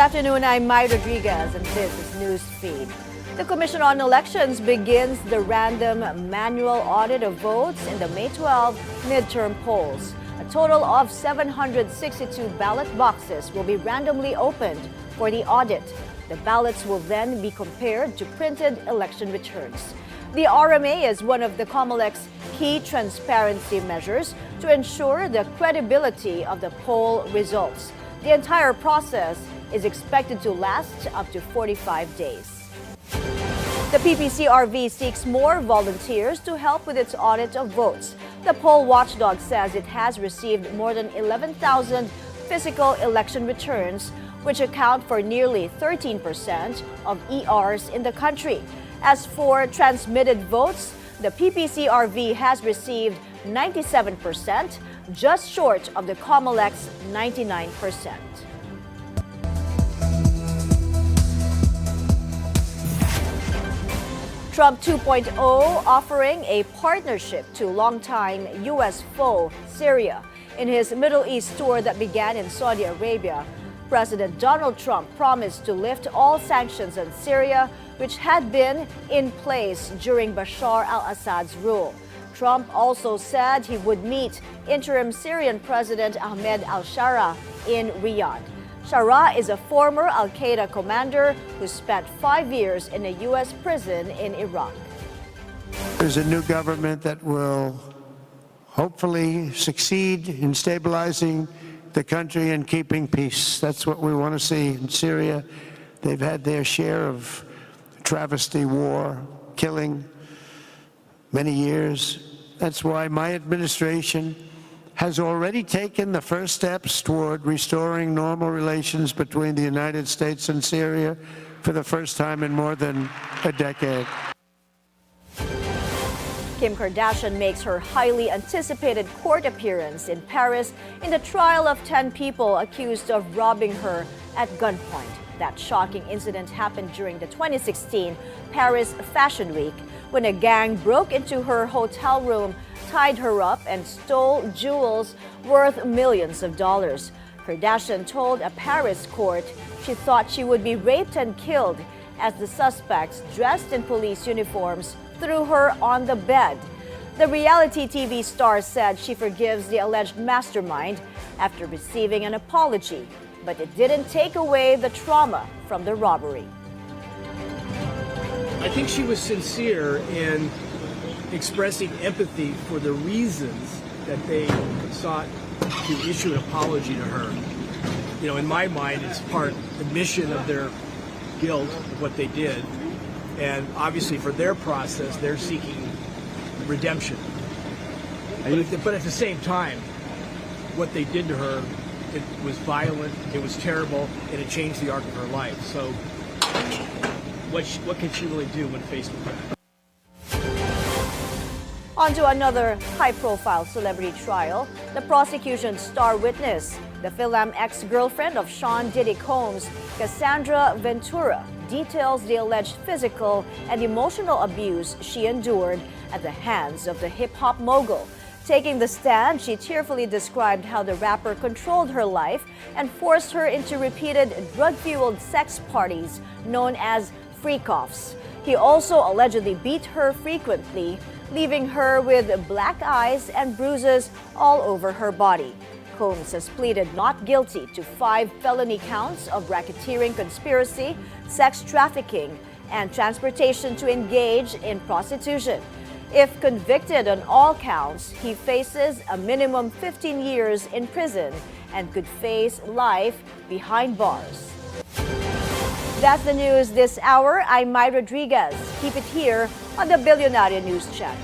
afternoon, I'm Mai Rodriguez and this is Newsfeed. The Commission on Elections begins the random manual audit of votes in the May 12 midterm polls. A total of 762 ballot boxes will be randomly opened for the audit. The ballots will then be compared to printed election returns. The RMA is one of the Comelec's key transparency measures to ensure the credibility of the poll results. The entire process is expected to last up to 45 days. The PPCRV seeks more volunteers to help with its audit of votes. The poll watchdog says it has received more than 11,000 physical election returns, which account for nearly 13% of ERs in the country. As for transmitted votes, the PPCRV has received 97%, just short of the Comelec's 99%. Trump 2.0 offering a partnership to longtime U.S. foe, Syria. In his Middle East tour that began in Saudi Arabia, President Donald Trump promised to lift all sanctions on Syria, which had been in place during Bashar al-Assad's rule. Trump also said he would meet interim Syrian President Ahmed al-Shara in Riyadh. Shara is a former al-Qaeda commander who spent 5 years in a U.S. prison in Iraq. There's a new government that will hopefully succeed in stabilizing the country and keeping peace. That's what we want to see in Syria. They've had their share of travesty, war, killing, many years. That's why my administration has already taken the first steps toward restoring normal relations between the United States and Syria for the first time in more than a decade. Kim Kardashian makes her highly anticipated court appearance in Paris in the trial of 10 people accused of robbing her at gunpoint. That shocking incident happened during the 2016 Paris Fashion Week when a gang broke into her hotel room, tied her up, and stole jewels worth millions of dollars. Kardashian told a Paris court she thought she would be raped and killed as the suspects, dressed in police uniforms, threw her on the bed. The reality TV star said she forgives the alleged mastermind after receiving an apology, but it didn't take away the trauma from the robbery. I think she was sincere in expressing empathy for the reasons that they sought to issue an apology to her. You know, in my mind, it's part admission of their guilt of what they did. And obviously for their process, they're seeking redemption. But at the same time, what they did to her, it was violent, it was terrible, and it changed the arc of her life. So what can she really do when faced with that? On to another high-profile celebrity trial. The prosecution's star witness, the Fil-Am ex-girlfriend of Sean Diddy Combs, Cassie Ventura, details the alleged physical and emotional abuse she endured at the hands of the hip-hop mogul. Taking the stand, she tearfully described how the rapper controlled her life and forced her into repeated drug-fueled sex parties known as freak-offs. He also allegedly beat her frequently, leaving her with black eyes and bruises all over her body. Combs has pleaded not guilty to 5 felony counts of racketeering conspiracy, sex trafficking, and transportation to engage in prostitution. If convicted on all counts, he faces a minimum 15 years in prison and could face life behind bars. That's the news this hour. I'm Mai Rodriguez. Keep it here on the Billionaire News Channel.